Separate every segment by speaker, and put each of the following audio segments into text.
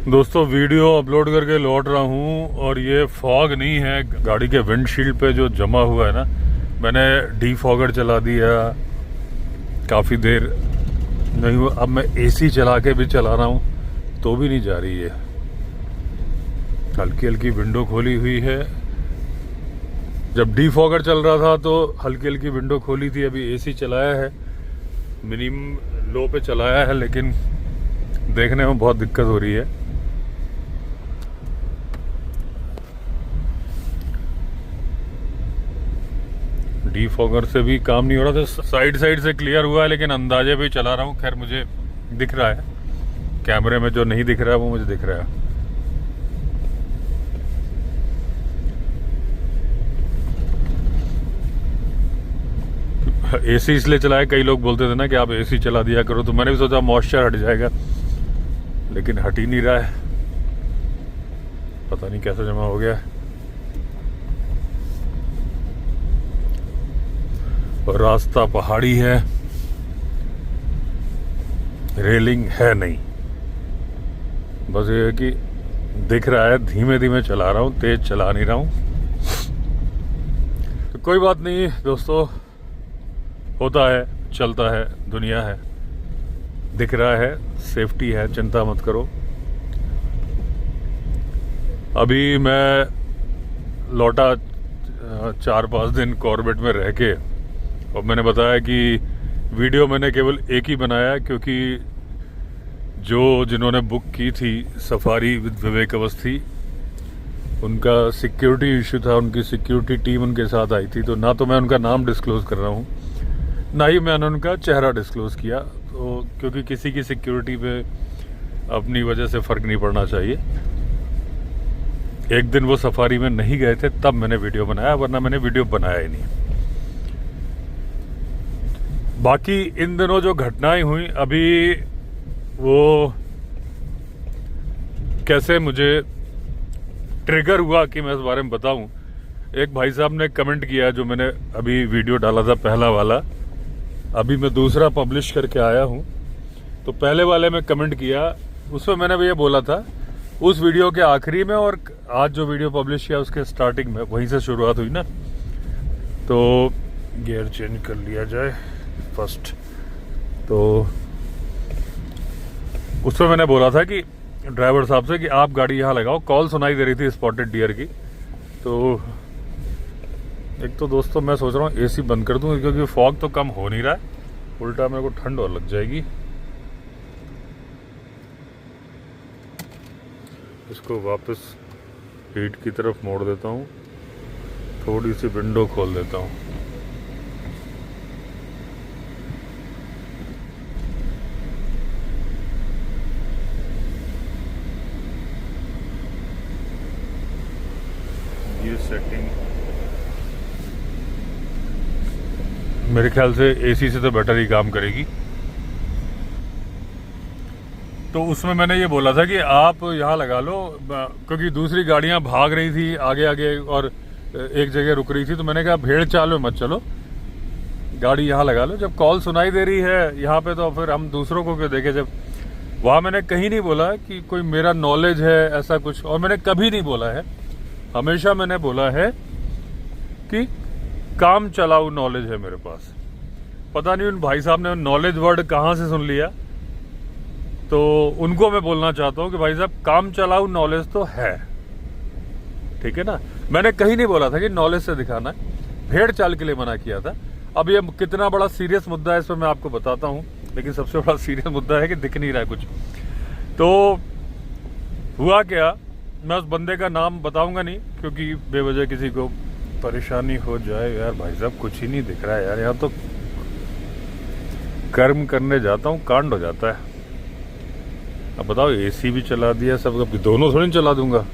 Speaker 1: दोस्तों video upload करके लौट रहा हूँ और ये फॉग नहीं है, गाड़ी के विंडशील्ड पे जो जमा हुआ है ना, मैंने डीफॉगर चला दिया, काफ़ी देर नहीं हुआ। अब मैं एसी चला के भी चला रहा हूँ तो भी नहीं जा रही है। हल्की हल्की विंडो खोली हुई है। जब डीफॉगर चल रहा था तो हल्की हल्की विंडो खोली थी। अभी एसी चलाया है, मिनिमम लो पे चलाया है, लेकिन देखने में बहुत दिक्कत हो रही है। डीफॉगर से भी काम नहीं हो रहा था। साइड से क्लियर हुआ है, लेकिन अंदाजे भी चला रहा हूँ। खैर मुझे दिख रहा है, कैमरे में जो नहीं दिख रहा है वो मुझे दिख रहा है। एसी इसलिए चलाया, कई लोग बोलते थे ना कि आप एसी चला दिया करो, तो मैंने भी सोचा मॉइस्चर हट जाएगा, लेकिन हट ही नहीं रहा है। पता नहीं कैसे जमा हो गया है। और रास्ता पहाड़ी है, रेलिंग है नहीं। बस ये है कि दिख रहा है, धीमे धीमे चला रहा हूँ, तेज चला नहीं रहा हूँ। तो कोई बात नहीं दोस्तों, होता है, चलता है, दुनिया है। दिख रहा है, सेफ्टी है, चिंता मत करो। अभी मैं लौटा 4-5 दिन कॉर्बेट में रह के, और मैंने बताया कि वीडियो मैंने केवल एक ही बनाया, क्योंकि जिन्होंने बुक की थी सफारी विद विवेक अवस्थी, उनका सिक्योरिटी इशू था। उनकी सिक्योरिटी टीम उनके साथ आई थी, तो ना तो मैं उनका नाम डिस्क्लोज कर रहा हूँ, ना ही मैंने उनका चेहरा डिस्क्लोज किया, तो क्योंकि किसी की सिक्योरिटी पे अपनी वजह से फ़र्क नहीं पड़ना चाहिए। एक दिन वो सफारी में नहीं गए थे, तब मैंने वीडियो बनाया, वरना मैंने वीडियो बनाया ही नहीं। बाकी इन दिनों जो घटनाएं हुई, अभी वो कैसे मुझे ट्रिगर हुआ कि मैं इस बारे में बताऊं। एक भाई साहब ने कमेंट किया, जो मैंने अभी वीडियो डाला था पहला वाला, अभी मैं दूसरा पब्लिश करके आया हूं। तो पहले वाले में कमेंट किया, उसमें मैंने ये बोला था उस वीडियो के आखिरी में, और आज जो वीडियो पब्लिश किया उसके स्टार्टिंग में, वहीं से शुरुआत हुई ना। तो गियर चेंज कर लिया जाए फर्स्ट। तो उसमें मैंने बोला था कि ड्राइवर साहब से कि आप गाड़ी यहाँ लगाओ। कॉल सुनाई दे रही थी स्पॉटेड डियर की। तो एक तो दोस्तों मैं सोच रहा हूँ एसी बंद कर दूँ, क्योंकि फॉग तो कम हो नहीं रहा है, उल्टा मेरे को ठंड और लग जाएगी। इसको वापस हीट की तरफ मोड़ देता हूँ, थोड़ी सी विंडो खोल देता हूँ। ये सेटिंग मेरे ख्याल से एसी से तो बेटर ही काम करेगी। तो उसमें मैंने ये बोला था कि आप यहाँ लगा लो, क्योंकि दूसरी गाड़ियाँ भाग रही थी आगे आगे और एक जगह रुक रही थी। तो मैंने कहा भेड़ चाल में मत चलो, गाड़ी यहाँ लगा लो। जब कॉल सुनाई दे रही है यहाँ पे, तो फिर हम दूसरों को क्यों देखें। जब वहाँ मैंने कहीं नहीं बोला कि कोई मेरा नॉलेज है ऐसा कुछ, और मैंने कभी नहीं बोला है। हमेशा मैंने बोला है कि काम चलाऊ नॉलेज है मेरे पास। पता नहीं उन भाई साहब ने नॉलेज वर्ड कहाँ से सुन लिया, तो उनको मैं बोलना चाहता हूँ कि भाई साहब काम चलाऊ नॉलेज तो है, ठीक है ना। मैंने कहीं नहीं बोला था कि नॉलेज से दिखाना है, भेड़ चाल के लिए मना किया था। अब ये कितना बड़ा सीरियस मुद्दा है इस पर मैं आपको बताता हूँ, लेकिन सबसे बड़ा सीरियस मुद्दा है कि दिख नहीं रहा है कुछ। तो हुआ क्या, मैं उस बंदे का नाम बताऊंगा नहीं, क्योंकि बेवजह किसी को परेशानी हो जाए। यार भाई साहब कुछ ही नहीं दिख रहा है यार, यहाँ तो कर्म करने जाता हूँ कांड हो जाता है। अब बताओ, एसी भी चला दिया, सब दोनों थोड़ी चला दूंगा,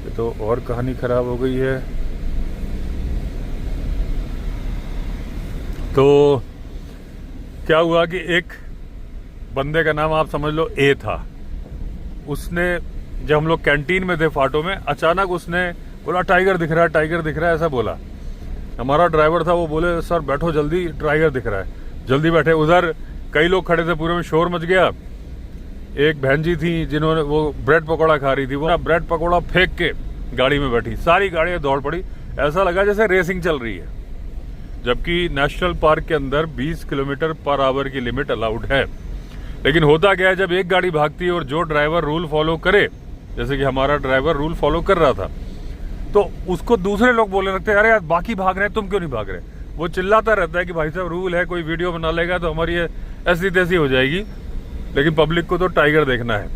Speaker 1: ये तो और कहानी खराब हो गई है। तो क्या हुआ कि एक बंदे का नाम आप समझ लो ए था। उसने, जब हम लोग कैंटीन में थे फाटो में, अचानक उसने बोला टाइगर दिख रहा है, टाइगर दिख रहा है, ऐसा बोला। हमारा ड्राइवर था, वो बोले सर बैठो जल्दी, टाइगर दिख रहा है, जल्दी बैठे। उधर कई लोग खड़े थे, पूरे में शोर मच गया। एक बहन जी थी जिन्होंने वो ब्रेड पकौड़ा खा रही थी, वो ना ब्रेड पकौड़ा फेंक के गाड़ी में बैठी, सारी गाड़ियां दौड़ पड़ी, ऐसा लगा जैसे रेसिंग चल रही है। जबकि नेशनल पार्क के अंदर 20 किलोमीटर पर आवर की लिमिट अलाउड है। लेकिन होता क्या है, जब एक गाड़ी भागती है और जो ड्राइवर रूल फॉलो करे, जैसे कि हमारा ड्राइवर रूल फॉलो कर रहा था, तो उसको दूसरे लोग बोलने लगते हैं, अरे यार बाकी भाग रहे हैं, तुम क्यों नहीं भाग रहे। वो चिल्लाता रहता है कि भाई साहब रूल है, कोई वीडियो बना लेगा तो हमारी ये ऐसी तैसी हो जाएगी। लेकिन पब्लिक को तो टाइगर देखना है।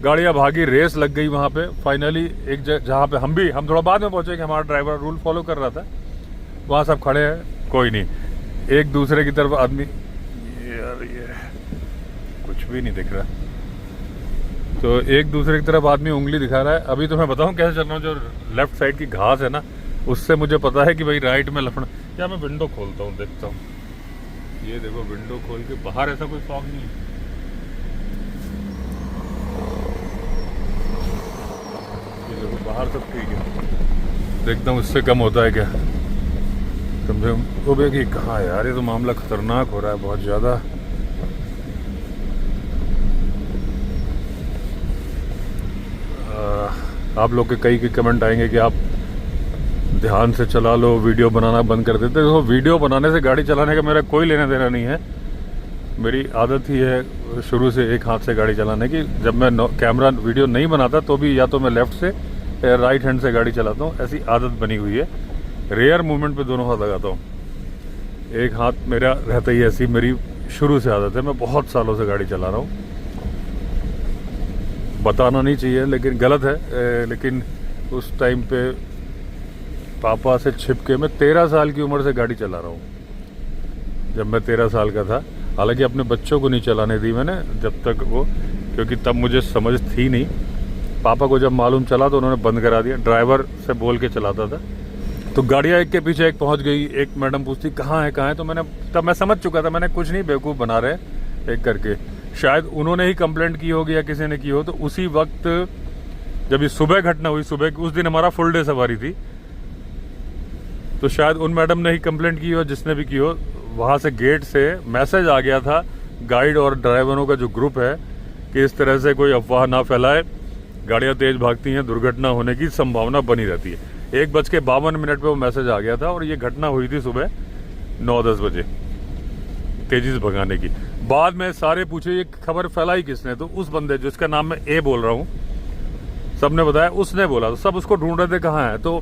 Speaker 1: गाड़ियां भागी, रेस लग गई वहां पे। फाइनली एक जहां पे हम थोड़ा बाद में पहुंचे कि हमारा ड्राइवर रूल फॉलो कर रहा था, वहां सब खड़े हैं, कोई नहीं, एक दूसरे की तरफ आदमी, यार ये कुछ भी नहीं दिख रहा, तो एक दूसरे की तरफ आदमी उंगली दिखा रहा है। अभी तो मैं बताऊं कैसे चल रहा हूँ, जो लेफ्ट साइड की घास है ना, उससे मुझे पता है कि भाई राइट में लफड़ा। क्या मैं विंडो खोलता हूँ, देखता हूँ, ये देखो विंडो खोल के बाहर ऐसा कोई फॉग नहीं है। ये देखो बाहर सब ठीक है, देखता हूँ इससे कम होता है क्या कम से कम। वो भी कि कहाँ यार, ये तो मामला खतरनाक हो रहा है बहुत ज्यादा। आप लोग के कई कमेंट आएंगे कि आप ध्यान से चला लो, वीडियो बनाना बंद कर देते हो। वीडियो बनाने से गाड़ी चलाने का मेरा कोई लेना देना नहीं है। मेरी आदत ही है शुरू से एक हाथ से गाड़ी चलाने की। जब मैं कैमरा वीडियो नहीं बनाता तो भी या तो मैं लेफ्ट से या राइट हैंड से गाड़ी चलाता हूँ, ऐसी आदत बनी हुई है। रेयर मूवमेंट पे दोनों हाथ लगाता हूँ, एक हाथ मेरा रहता ही ऐसी, मेरी शुरू से आदत है। मैं बहुत सालों से गाड़ी चला रहा हूँ, बताना नहीं चाहिए लेकिन गलत है। लेकिन उस टाइम पे पापा से छिपके मैं 13 साल की उम्र से गाड़ी चला रहा हूँ, जब मैं 13 साल का था। हालांकि अपने बच्चों को नहीं चलाने दी मैंने जब तक वो, क्योंकि तब मुझे समझ थी नहीं। पापा को जब मालूम चला तो उन्होंने बंद करा दिया, ड्राइवर से बोल के चलाता था। तो गाड़ियाँ एक के पीछे एक पहुँच गई, एक मैडम पूछती कहाँ है, तो तब मैं समझ चुका था मैंने कुछ नहीं, बेवकूफ़ बना रहे एक करके। शायद उन्होंने ही कंप्लेंट की होगी या किसी ने की हो। तो उसी वक्त जब ये सुबह घटना हुई, सुबह उस दिन हमारा फुल डे सवारी थी, तो शायद उन मैडम ने ही कंप्लेंट की हो, जिसने भी की हो। वहां से गेट से मैसेज आ गया था गाइड और ड्राइवरों का जो ग्रुप है कि इस तरह से कोई अफवाह ना फैलाए, गाड़ियां तेज भागती हैं, दुर्घटना होने की संभावना बनी रहती है। 1:52 पे वो मैसेज आ गया था और ये घटना हुई थी सुबह 9-10 बजे, तेजी से भगाने की। बाद में सारे पूछे ये खबर फैलाई किसने, तो उस बंदे जिसका नाम मैं ए बोल रहा हूँ, सबने बताया उसने बोला। तो सब उसको ढूंढ रहे थे कहाँ है। तो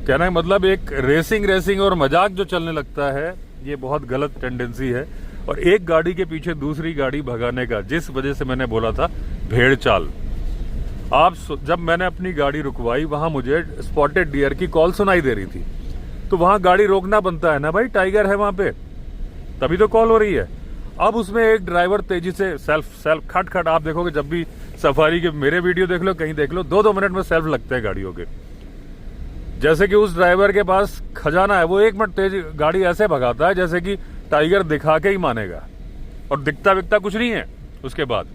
Speaker 1: कहना है मतलब एक रेसिंग और मजाक जो चलने लगता है, ये बहुत गलत टेंडेंसी है। और एक गाड़ी के पीछे दूसरी गाड़ी भगाने का, जिस वजह से मैंने बोला था भेड़ चाल। आप जब मैंने अपनी गाड़ी रुकवाई, वहां मुझे स्पॉटेड डियर की कॉल सुनाई दे रही थी, तो वहां गाड़ी रोकना बनता है ना भाई, टाइगर है वहां पे, तभी तो कॉल हो रही है। अब उसमें एक ड्राइवर तेजी से सेल्फ खट आप देखोगे, जब भी सफारी के मेरे वीडियो देख लो, कहीं देख लो, 2-2 मिनट में सेल्फ लगते हैं गाड़ियों के। जैसे कि उस ड्राइवर के पास खजाना है, वो 1 मिनट तेज गाड़ी ऐसे भगाता है जैसे कि टाइगर दिखा के ही मानेगा, और दिखता विकता कुछ नहीं है। उसके बाद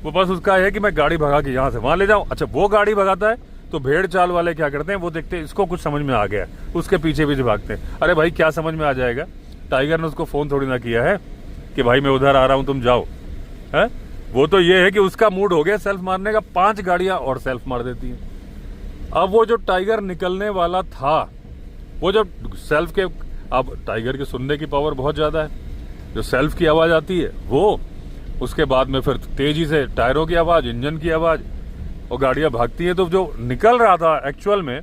Speaker 1: वो बस उसका है कि मैं गाड़ी भगा के यहां से वहां ले जाऊं। अच्छा, वो गाड़ी भगाता है तो भेड़ चाल वाले क्या करते हैं, वो देखते हैं इसको कुछ समझ में आ गया, उसके पीछे पीछे भागते हैं। अरे भाई क्या समझ में आ जाएगा, टाइगर ने उसको फोन थोड़ी ना किया है कि भाई मैं उधर आ रहा हूं तुम जाओ, है। वो तो ये है कि उसका मूड हो गया सेल्फ मारने का, 5 गाड़ियां और सेल्फ मार देती हैं। अब वो जो टाइगर निकलने वाला था, वो जब सेल्फ के, अब टाइगर की सुनने की पावर बहुत ज्यादा है, जो सेल्फ की आवाज आती है वो, उसके बाद में फिर तेजी से टायरों की आवाज, इंजन की आवाज, और गाड़ियां भागती है। तो जो निकल रहा था एक्चुअल में,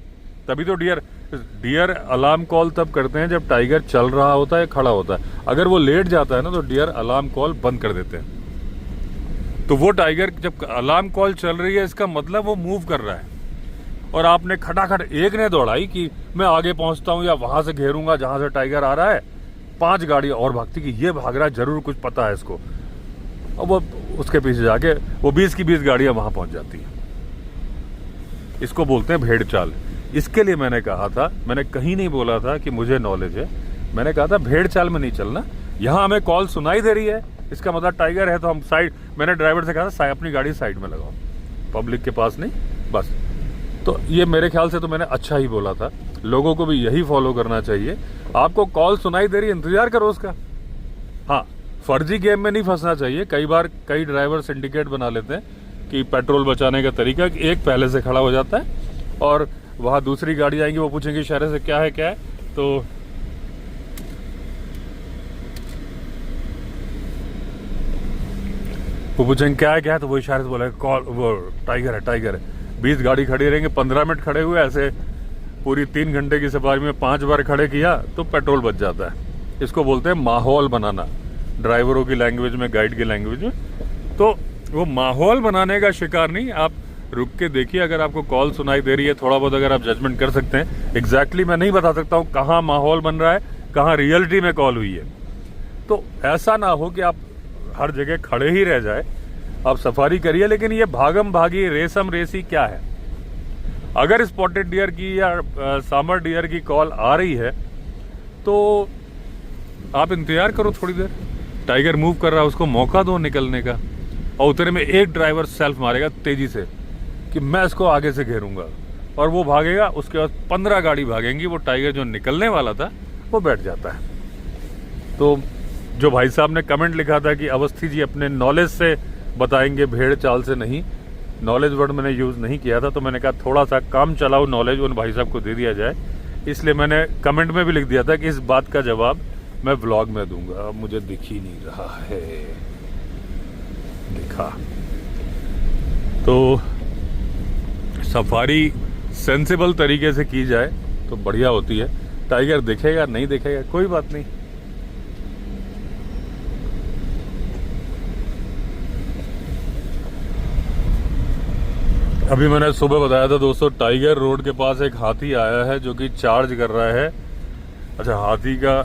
Speaker 1: तभी तो डियर अलार्म कॉल तब करते हैं जब टाइगर चल रहा होता है, खड़ा होता है। अगर वो लेट जाता है ना, तो डियर अलार्म कॉल बंद कर देते हैं। तो वो टाइगर जब अलार्म कॉल चल रही है, इसका मतलब वो मूव कर रहा है। और आपने खटाखट एक ने दौड़ाई कि मैं आगे पहुंचता हूं या वहां से घेरूंगा जहां से टाइगर आ रहा है, 5 गाड़ियां और भागती कि ये भाग रहा है, जरूर कुछ पता है इसको। और वो उसके पीछे जाके वो 20 की 20 गाड़ियां वहां पहुंच जाती हैं। इसको बोलते हैं भेड़ चाल। इसके लिए मैंने कहा था, मैंने कहीं नहीं बोला था कि मुझे नॉलेज है, मैंने कहा था भेड़ चाल में नहीं चलना। यहां हमें कॉल सुनाई दे रही है, इसका मतलब टाइगर है, तो हम साइड, मैंने ड्राइवर से कहा था अपनी गाड़ी साइड में लगाओ, पब्लिक के पास नहीं, बस। तो ये मेरे ख्याल से तो मैंने अच्छा ही बोला था, लोगों को भी यही फॉलो करना चाहिए। आपको कॉल सुनाई दे रही है, इंतजार करो उसका। हाँ, फर्जी गेम में नहीं फंसना चाहिए। कई बार कई ड्राइवर सिंडिकेट बना लेते हैं कि पेट्रोल बचाने का तरीका कि एक पहले से खड़ा हो जाता है और वहाँ दूसरी गाड़ी आएंगी, वो पूछेंगे इशारे से क्या है, तो वो पूछेंगे क्या है, तो वो इशारे से बोलेगा कॉल, वो टाइगर है। 20 गाड़ी खड़ी रहेंगे, 15 मिनट खड़े हुए, ऐसे पूरी 3 घंटे की सफारी में 5 बार खड़े किया तो पेट्रोल बच जाता है। इसको बोलते हैं माहौल बनाना, ड्राइवरों की लैंग्वेज में, गाइड की लैंग्वेज में। तो वो माहौल बनाने का शिकार नहीं, आप रुक के देखिए। अगर आपको कॉल सुनाई दे रही है, थोड़ा बहुत अगर आप जजमेंट कर सकते हैं। एग्जैक्टली मैं नहीं बता सकता हूँ कहाँ माहौल बन रहा है, कहाँ रियलिटी में कॉल हुई है। तो ऐसा ना हो कि आप हर जगह खड़े ही रह जाए। आप सफारी करिए, लेकिन ये भागम भागी रेसम रेसी क्या है? अगर स्पॉटेड डियर की या सामर डियर की कॉल आ रही है तो आप इंतजार करो थोड़ी देर। टाइगर मूव कर रहा है, उसको मौका दो निकलने का। और उतने में एक ड्राइवर सेल्फ मारेगा तेजी से कि मैं इसको आगे से घेरूंगा, और वो भागेगा। उसके बाद 15 गाड़ी भागेंगी, वो टाइगर जो निकलने वाला था वो बैठ जाता है। तो जो भाई साहब ने कमेंट लिखा था कि अवस्थी जी अपने नॉलेज से बताएंगे, भेड़ चाल से नहीं, नॉलेज वर्ड मैंने यूज नहीं किया था, तो मैंने कहा थोड़ा सा काम चलाओ नॉलेज उन भाई साहब को दे दिया जाए। इसलिए मैंने कमेंट में भी लिख दिया था कि इस बात का जवाब मैं व्लॉग में दूंगा। मुझे दिख ही नहीं रहा है, दिखा तो सफारी सेंसिबल तरीके से की जाए तो बढ़िया होती है। टाइगर दिखेगा नहीं दिखेगा कोई बात नहीं। अभी मैंने सुबह बताया था दोस्तों, टाइगर रोड के पास एक हाथी आया है जो कि चार्ज कर रहा है। अच्छा, हाथी का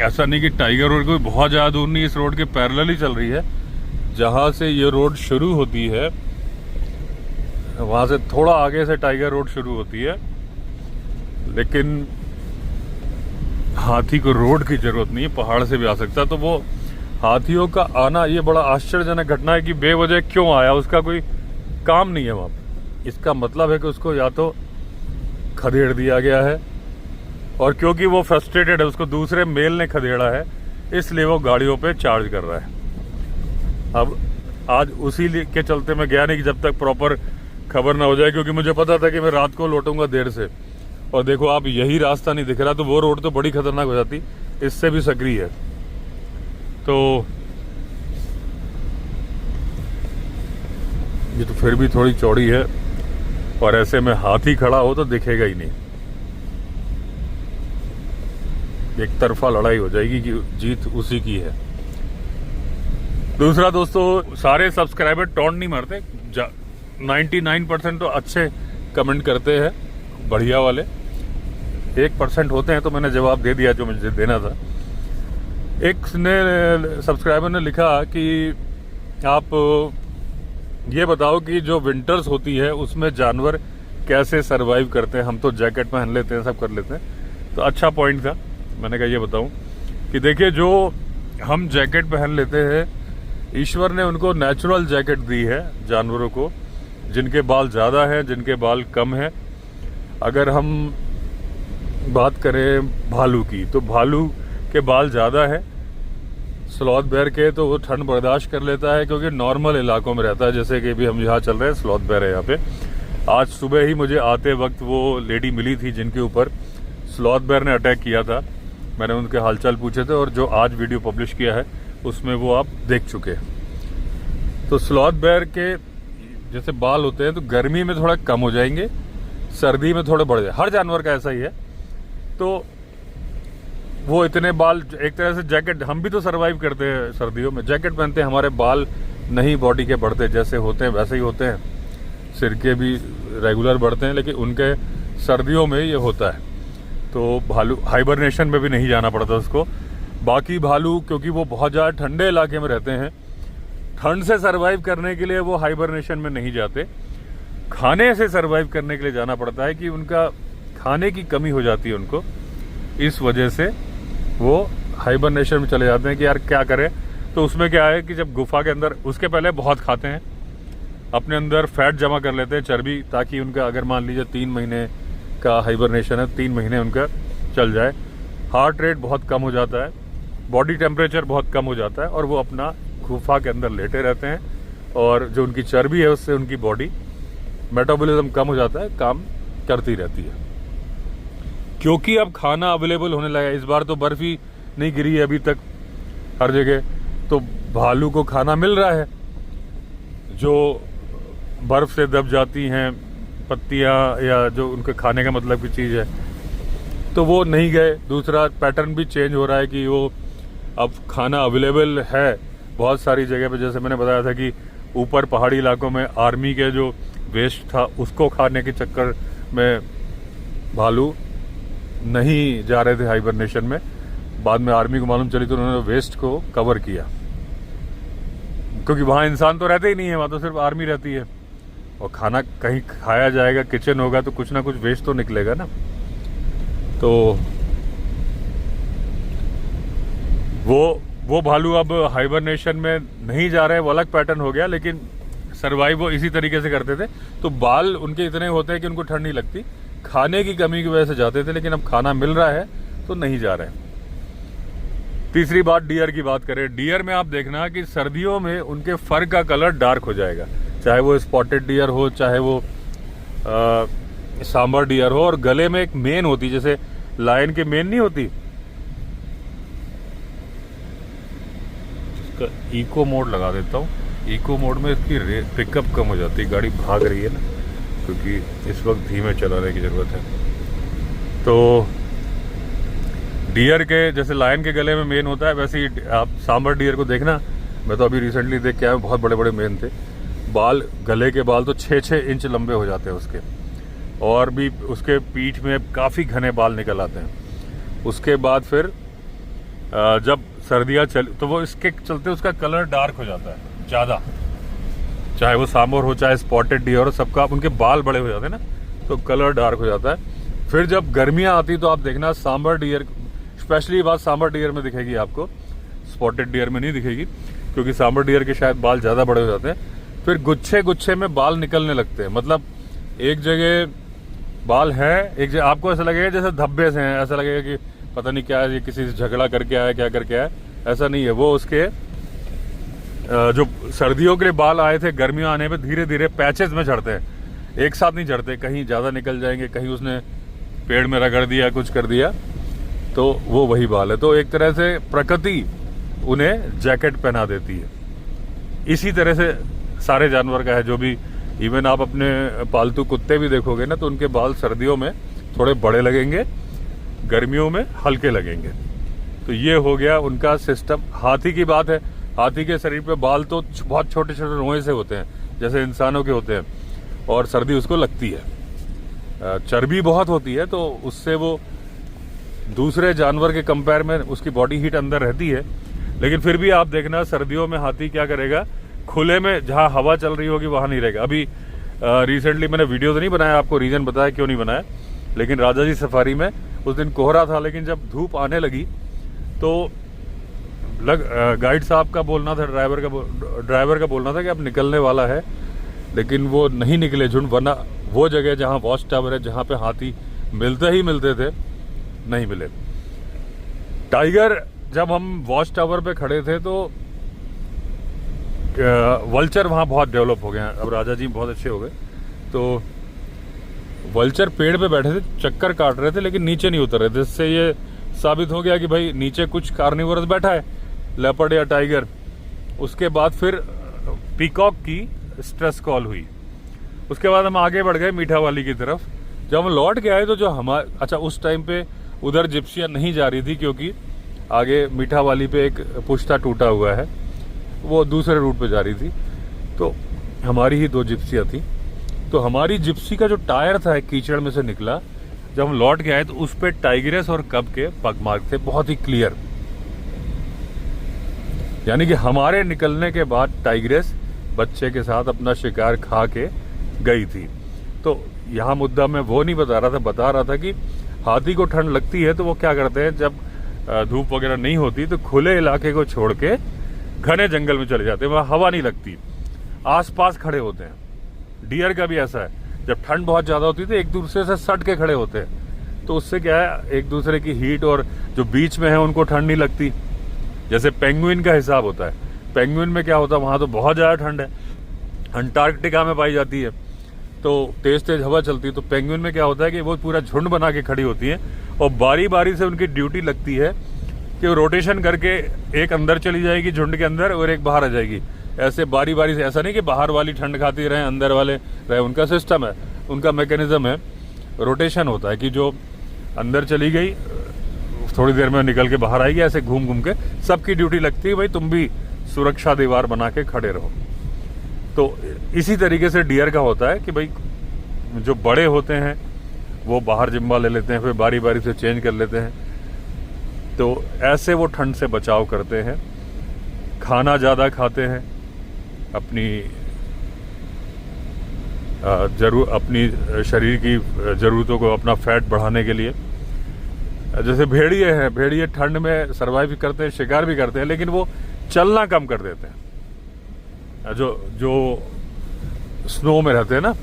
Speaker 1: ऐसा नहीं कि टाइगर रोड कोई बहुत ज्यादा दूर नहीं, इस रोड के पैरेलल ही चल रही है। जहां से ये रोड शुरू होती है वहां से थोड़ा आगे से टाइगर रोड शुरू होती है, लेकिन हाथी को रोड की जरूरत नहीं है, पहाड़ से भी आ सकता है। तो वो हाथियों का आना ये बड़ा आश्चर्यजनक घटना है कि बेवजह क्यों आया, उसका कोई काम नहीं है वहां पर। इसका मतलब है कि उसको या तो खदेड़ दिया गया है, और क्योंकि वो फ्रस्ट्रेटेड है, उसको दूसरे मेल ने खदेड़ा है, इसलिए वो गाड़ियों पे चार्ज कर रहा है। अब आज उसी के चलते मैं गया नहीं कि जब तक प्रॉपर खबर ना हो जाए, क्योंकि मुझे पता था कि मैं रात को लौटूंगा देर से। और देखो आप, यही रास्ता नहीं दिख रहा तो वो रोड तो बड़ी खतरनाक हो जाती, इससे भी सकरी है। तो ये तो फिर भी थोड़ी चौड़ी है, और ऐसे में हाथी खड़ा हो तो दिखेगा ही नहीं। एक तरफा लड़ाई हो जाएगी कि जीत उसी की है। दूसरा दोस्तों, सारे सब्सक्राइबर टॉन्ट नहीं मारते, 99% तो अच्छे कमेंट करते हैं, बढ़िया वाले। 1% होते हैं तो मैंने जवाब दे दिया जो मुझे देना था। एक ने सब्सक्राइबर ने लिखा कि आप ये बताओ कि जो विंटर्स होती है उसमें जानवर कैसे सरवाइव करते हैं। हम तो जैकेट पहन लेते हैं, सब कर लेते हैं। तो अच्छा पॉइंट था, मैंने कहा ये बताऊं कि देखिए, जो हम जैकेट पहन लेते हैं, ईश्वर ने उनको नेचुरल जैकेट दी है जानवरों को, जिनके बाल ज़्यादा हैं, जिनके बाल कम हैं। अगर हम बात करें भालू की, तो भालू के बाल ज़्यादा है, स्लॉथ बेयर के तो वो ठंड बर्दाश्त कर लेता है क्योंकि नॉर्मल इलाकों में रहता है। जैसे कि अभी हम यहाँ चल रहे हैं, स्लॉथ बेयर है यहाँ पे। आज सुबह ही मुझे आते वक्त वो लेडी मिली थी जिनके ऊपर स्लॉथ बेयर ने अटैक किया था। मैंने उनके हालचाल पूछे थे, और जो आज वीडियो पब्लिश किया है उसमें वो आप देख चुके। तो स्लॉथ बेयर के जैसे बाल होते हैं तो गर्मी में थोड़ा कम हो जाएंगे, सर्दी में थोड़े बढ़ जाए। हर जानवर का ऐसा ही है। तो वो इतने बाल, एक तरह से जैकेट, हम भी तो सरवाइव करते हैं सर्दियों में, जैकेट पहनते हैं, हमारे बाल नहीं बॉडी के बढ़ते, जैसे होते हैं वैसे ही होते हैं। सिर के भी रेगुलर बढ़ते हैं, लेकिन उनके सर्दियों में ये होता है। तो भालू हाइबरनेशन में भी नहीं जाना पड़ता उसको। बाकी भालू, क्योंकि वो बहुत ज़्यादा ठंडे इलाके में रहते हैं, ठंड से सरवाइव करने के लिए वो हाइबरनेशन में नहीं जाते, खाने से सरवाइव करने के लिए जाना पड़ता है कि उनका खाने की कमी हो जाती है उनको। इस वजह से वो हाइबरनेशन में चले जाते हैं कि यार क्या करें। तो उसमें क्या है कि जब गुफा के अंदर, उसके पहले बहुत खाते हैं, अपने अंदर फैट जमा कर लेते हैं, चर्बी, ताकि उनका अगर मान लीजिए 3 महीने का हाइबरनेशन है, 3 महीने उनका चल जाए। हार्ट रेट बहुत कम हो जाता है, बॉडी टेम्परेचर बहुत कम हो जाता है और वो अपना गुफा के अंदर लेटे रहते हैं और जो उनकी चर्बी है उससे उनकी बॉडी मेटाबॉलिज्म कम हो जाता है, काम करती रहती है। क्योंकि अब खाना अवेलेबल होने लगा है, इस बार तो बर्फ ही नहीं गिरी है अभी तक हर जगह, तो भालू को खाना मिल रहा है। जो बर्फ से दब जाती हैं पत्तियां या जो उनके खाने का मतलब की चीज़ है, तो वो नहीं गए। दूसरा पैटर्न भी चेंज हो रहा है कि वो अब खाना अवेलेबल है बहुत सारी जगह पे। जैसे मैंने बताया था कि ऊपर पहाड़ी इलाकों में आर्मी के जो वेस्ट था उसको खाने के चक्कर में भालू नहीं जा रहे थे हाइबरनेशन में। बाद में आर्मी को मालूम चली तो उन्होंने वेस्ट को कवर किया, क्योंकि वहां इंसान तो रहते ही नहीं है, वहां तो सिर्फ आर्मी रहती है और खाना कहीं खाया जाएगा, किचन होगा तो कुछ ना कुछ वेस्ट तो निकलेगा ना। तो वो भालू अब हाइबरनेशन में नहीं जा रहे हैं, वो अलग पैटर्न हो गया। लेकिन सर्वाइव वो इसी तरीके से करते थे। तो बाल उनके इतने होते हैं कि उनको ठंड नहीं लगती, खाने की कमी की वजह से जाते थे, लेकिन अब खाना मिल रहा है तो नहीं जा रहे हैं। तीसरी बात डियर की बात करें, डियर में आप देखना कि सर्दियों में उनके फर का कलर डार्क हो जाएगा, चाहे वो स्पॉटेड डियर हो, चाहे वो सांबर डियर हो। और गले में एक मेन होती, जैसे लायन के मेन नहीं होती, इसका इको मोड लगा देता हूँ। इको मोड में इसकी पिकअप कम हो जाती है, गाड़ी भाग रही है ना, क्योंकि इस वक्त धीमे चलाने की जरूरत है। तो डियर के जैसे लायन के गले में मेन होता है, वैसे ही आप सांबर डियर को देखना। मैं तो अभी रिसेंटली देख के आया, बहुत बड़े बड़े मेन थे। बाल, गले के बाल तो 6-6 इंच लंबे हो जाते हैं उसके, और भी उसके पीठ में काफ़ी घने बाल निकल आते हैं। उसके बाद फिर जब सर्दियाँ चल तो वो इसके चलते उसका कलर डार्क हो जाता है ज़्यादा, चाहे वो सांबर हो चाहे स्पॉटेड डियर हो, सबका उनके बाल बड़े हो जाते हैं ना, तो कलर डार्क हो जाता है। फिर जब गर्मियाँ आती तो आप देखना सांबर डियर, स्पेशली बात सांबर डियर में दिखेगी आपको, स्पॉटेड डियर में नहीं दिखेगी, क्योंकि सांबर डियर के शायद बाल ज़्यादा बड़े हो जाते हैं। फिर गुच्छे गुच्छे में बाल निकलने लगते हैं, मतलब एक जगह बाल है, एक जगह आपको ऐसा लगेगा जैसे धब्बे से हैं, ऐसा लगेगा कि पता नहीं क्या है, ये किसी से झगड़ा करके आया, क्या करके आया, ऐसा नहीं है। वो उसके जो सर्दियों के लिए बाल आए थे, गर्मियाँ आने पे धीरे धीरे पैचेस में झड़ते हैं, एक साथ नहीं झड़ते, कहीं ज़्यादा निकल जाएंगे, कहीं उसने पेड़ में रगड़ दिया, कुछ कर दिया, तो वो वही बाल है। तो एक तरह से प्रकृति उन्हें जैकेट पहना देती है। इसी तरह से सारे जानवर का है, जो भी, इवन आप अपने पालतू कुत्ते भी देखोगे ना, तो उनके बाल सर्दियों में थोड़े बड़े लगेंगे, गर्मियों में हल्के लगेंगे। तो ये हो गया उनका सिस्टम। हाथी की बात है, हाथी के शरीर पे बाल तो बहुत छोटे छोटे रोए से होते हैं, जैसे इंसानों के होते हैं, और सर्दी उसको लगती है। चर्बी बहुत होती है, तो उससे वो दूसरे जानवर के कंपेयर में उसकी बॉडी हीट अंदर रहती है। लेकिन फिर भी आप देखना सर्दियों में हाथी क्या करेगा, खुले में जहां हवा चल रही होगी वहां नहीं रहेगा। अभी रिसेंटली मैंने वीडियो तो नहीं बनाया, आपको रीजन बताया क्यों नहीं बनाया, लेकिन राजा जी सफारी में उस दिन कोहरा था, लेकिन जब धूप आने लगी तो गाइड साहब का बोलना था, ड्राइवर का बोलना था कि अब निकलने वाला है, लेकिन वो नहीं निकले झुंड, वरना वो जगह जहां वॉच टावर है, जहां पे हाथी मिलते ही मिलते थे, नहीं मिले। टाइगर, जब हम वॉच टावर पे खड़े थे तो वल्चर वहाँ बहुत डेवलप हो गए हैं, अब राजा जी बहुत अच्छे हो गए। तो वल्चर पेड़ पे बैठे थे, चक्कर काट रहे थे, लेकिन नीचे नहीं उतर रहे थे। इससे ये साबित हो गया कि भाई नीचे कुछ कार्निवोरस बैठा है, लेपर्ड या टाइगर। उसके बाद फिर पीकॉक की स्ट्रेस कॉल हुई। उसके बाद हम आगे बढ़ गए मीठा वाली की तरफ। जब हम लौट के आए तो जो हमारे, अच्छा उस टाइम पे उधर जिप्सियाँ नहीं जा रही थी, क्योंकि आगे मीठा वाली पे एक पुश्ता टूटा हुआ है, वो दूसरे रूट पे जा रही थी, तो हमारी ही 2 जिप्सियाँ थी। तो हमारी जिप्सी का जो टायर था एक कीचड़ में से निकला, जब हम लौट के आए तो उस पे टाइगरेस और कब के पग मार्क थे, बहुत ही क्लियर। यानी कि हमारे निकलने के बाद टाइगरेस बच्चे के साथ अपना शिकार खा के गई थी। तो यहाँ मुद्दा मैं वो नहीं बता रहा था कि हाथी को ठंड लगती है तो वो क्या करते हैं, जब धूप वगैरह नहीं होती तो खुले इलाके को छोड़ के घने जंगल में चले जाते हैं, वहां हवा नहीं लगती, आसपास खड़े होते हैं। डियर का भी ऐसा है, जब ठंड बहुत ज्यादा होती है तो एक दूसरे से सट के खड़े होते हैं, तो उससे क्या है, एक दूसरे की हीट, और जो बीच में है उनको ठंड नहीं लगती, जैसे पेंगुइन का हिसाब होता है। पेंगुइन में क्या होता है, वहाँ तो बहुत ज़्यादा ठंड है, अंटार्कटिका में पाई जाती है, तो तेज़ तेज़ हवा चलती है। तो पेंगुइन में क्या होता है कि वो पूरा झुंड बना के खड़ी होती है और बारी बारी से उनकी ड्यूटी लगती है कि वो रोटेशन करके एक अंदर चली जाएगी झुंड के अंदर और एक बाहर आ जाएगी। ऐसे बारी बारी से, ऐसा नहीं कि बाहर वाली ठंड खाती रहे अंदर वाले रहे, उनका सिस्टम है, उनका मैकेनिज्म है, रोटेशन होता है कि जो अंदर चली गई थोड़ी देर में निकल के बाहर आएगी, ऐसे घूम घूम के सबकी ड्यूटी लगती है, भाई तुम भी सुरक्षा दीवार बना के खड़े रहो। तो इसी तरीके से डियर का होता है कि भाई जो बड़े होते हैं वो बाहर जिम्मा ले लेते हैं, फिर बारी बारी से चेंज कर लेते हैं, तो ऐसे वो ठंड से बचाव करते हैं। खाना ज़्यादा खाते हैं, अपनी शरीर की ज़रूरतों को, अपना फैट बढ़ाने के लिए। जैसे भेड़िए हैं, भेड़िए ठंड में सर्वाइव करते हैं, शिकार भी करते हैं, लेकिन वो चलना कम कर देते हैं। जो स्नो में रहते हैं ना,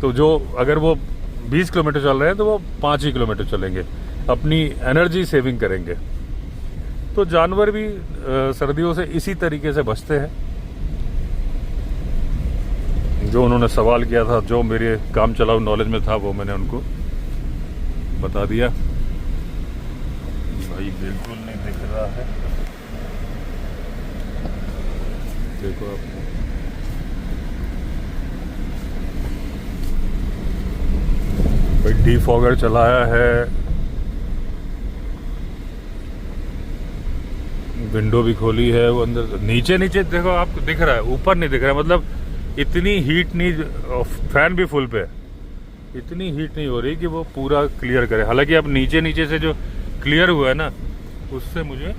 Speaker 1: तो जो अगर वो 20 किलोमीटर चल रहे हैं तो वो 5 ही किलोमीटर चलेंगे, अपनी एनर्जी सेविंग करेंगे। तो जानवर भी सर्दियों से इसी तरीके से बचते हैं। जो उन्होंने सवाल किया था, जो मेरे काम चलाऊ नॉलेज में था, वो मैंने उनको बता दिया। भाई बिल्कुल नहीं दिख रहा है, देखो आप, भाई डीफॉगर चलाया है, विंडो भी खोली है, वो अंदर नीचे देखो आपको दिख रहा है, ऊपर नहीं दिख रहा है। मतलब इतनी हीट नहीं, फैन भी फुल पे है, इतनी हीट नहीं हो रही कि वो पूरा क्लियर करे। हालांकि अब नीचे से जो क्लियर हुआ है ना, उससे मुझे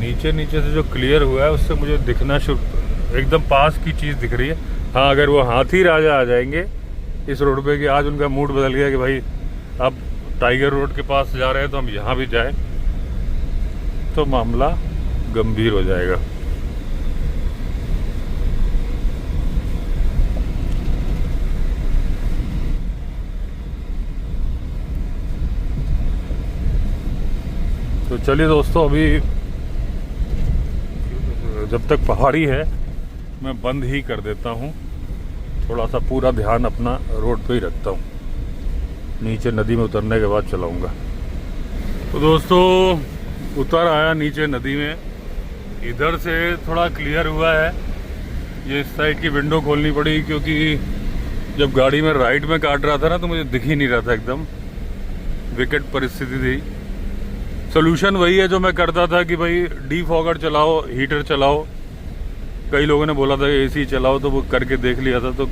Speaker 1: नीचे से जो क्लियर हुआ है, उससे मुझे दिखना शुरू, एकदम पास की चीज़ दिख रही है। हाँ, अगर वो हाथी राजा आ जाएंगे इस रोड पे, कि आज उनका मूड बदल गया कि भाई अब टाइगर रोड के पास जा रहे हैं तो हम यहाँ भी जाएं, तो मामला गंभीर हो जाएगा। तो चलिए दोस्तों, अभी जब तक पहाड़ी है मैं बंद ही कर देता हूँ, थोड़ा सा पूरा ध्यान अपना रोड पे ही रखता हूँ, नीचे नदी में उतरने के बाद चलाऊंगा। तो दोस्तों उतर आया नीचे नदी में, इधर से थोड़ा क्लियर हुआ है। ये इस साइड की विंडो खोलनी पड़ी, क्योंकि जब गाड़ी में राइट में काट रहा था ना, तो मुझे दिख ही नहीं रहा था, एकदम विकट परिस्थिति थी। सोल्यूशन वही है जो मैं करता था कि भाई डीफॉगर चलाओ, हीटर चलाओ। कई लोगों ने बोला था एसी चलाओ, तो वो करके देख लिया था। तो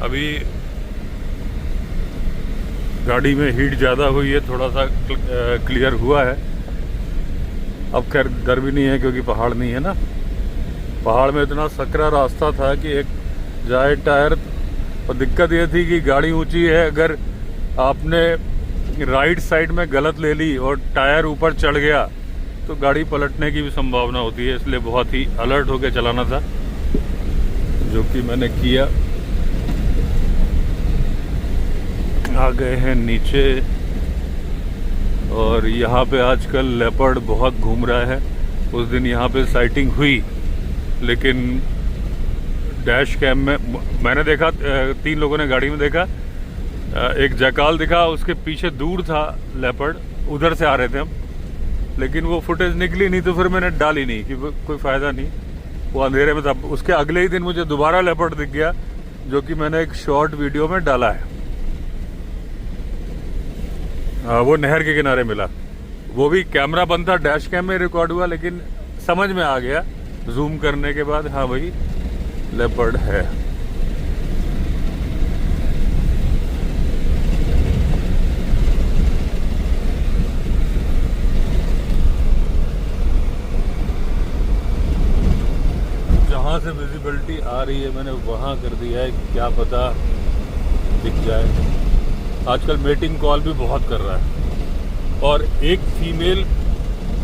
Speaker 1: अभी गाड़ी में हीट ज़्यादा हुई है, थोड़ा सा क्लियर हुआ है। अब खैर डर भी नहीं है, क्योंकि पहाड़ नहीं है ना। पहाड़ में इतना सकरा रास्ता था कि एक जाए टायर, और दिक्कत ये थी कि गाड़ी ऊंची है, अगर आपने राइट साइड में गलत ले ली और टायर ऊपर चढ़ गया तो गाड़ी पलटने की भी संभावना होती है। इसलिए बहुत ही अलर्ट होकर चलाना था, जो कि मैंने किया। आ गए हैं नीचे, और यहाँ पे आजकल लेपर्ड बहुत घूम रहा है। उस दिन यहाँ पे साइटिंग हुई, लेकिन डैश कैम में मैंने देखा, 3 लोगों ने गाड़ी में देखा, एक जैकाल दिखा, उसके पीछे दूर था लेपर्ड, उधर से आ रहे थे हम, लेकिन वो फुटेज निकली नहीं, तो फिर मैंने डाली नहीं कि कोई फ़ायदा नहीं, वो अंधेरे में था। उसके अगले ही दिन मुझे दोबारा लेपर्ड दिख गया, जो कि मैंने एक शॉर्ट वीडियो में डाला है। वो नहर के किनारे मिला, वो भी कैमरा बंद था, डैश कैम में रिकॉर्ड हुआ, लेकिन समझ में आ गया जूम करने के बाद, हाँ भाई लेपर्ड है। जहाँ से विजिबिलिटी आ रही है मैंने वहाँ कर दिया है, क्या पता दिख जाए। आजकल मेटिंग कॉल भी बहुत कर रहा है, और एक फीमेल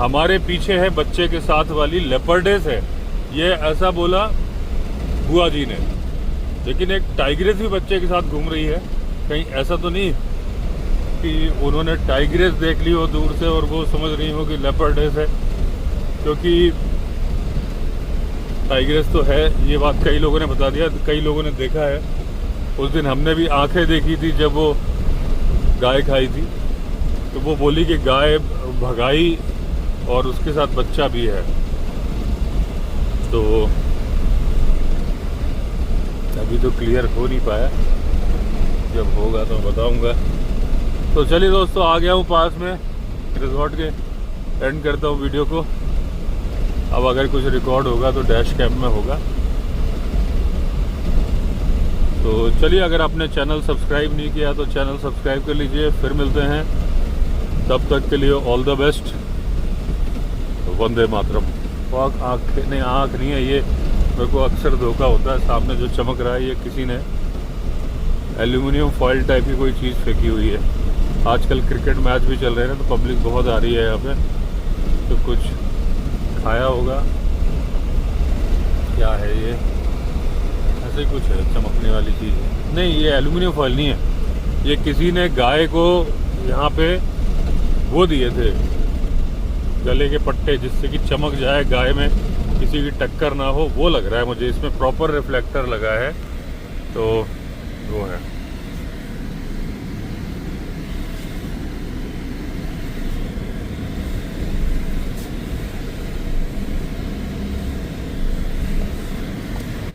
Speaker 1: हमारे पीछे है, बच्चे के साथ वाली लेपर्डेस है, ये ऐसा बोला बुआ जी ने। लेकिन एक टाइग्रेस भी बच्चे के साथ घूम रही है, कहीं ऐसा तो नहीं कि उन्होंने टाइग्रेस देख ली हो दूर से और वो समझ रही हो कि लेपर्डेस है, क्योंकि टाइग्रेस तो है, ये बात कई लोगों ने बता दिया, कई लोगों ने देखा है। उस दिन हमने भी आंखें देखी थी जब वो गाय खाई थी, तो वो बोली कि गाय भगाई और उसके साथ बच्चा भी है। तो अभी तो क्लियर हो नहीं पाया, जब होगा तो बताऊंगा। तो चलिए दोस्तों, आ गया हूँ पास में रिजॉर्ट के, एंड करता हूँ वीडियो को। अब अगर कुछ रिकॉर्ड होगा तो डैश कैम में होगा। तो चलिए, अगर आपने चैनल सब्सक्राइब नहीं किया तो चैनल सब्सक्राइब कर लीजिए। फिर मिलते हैं, तब तक के लिए all the best. Vande Mataram. आँख नहीं है ये, मेरे को अक्सर धोखा होता है। सामने जो चमक रहा है ये किसी ने एल्यूमिनियम फॉइल टाइप की कोई चीज़ फेंकी हुई है। आजकल क्रिकेट मैच भी चल रहे हैं तो पब्लिक बहुत आ रही है यहाँ पे, तो कुछ खाया होगा। क्या है ये? ऐसे कुछ है चमकने वाली चीज़। नहीं, ये एल्यूमिनियम फॉइल नहीं है। ये किसी ने गाय को यहाँ पे वो दिए थे, गले के पट्टे, जिससे कि चमक जाए, गाय में किसी की टक्कर ना हो। वो लग रहा है मुझे। इसमें प्रॉपर रिफ्लेक्टर लगा है, तो वो है।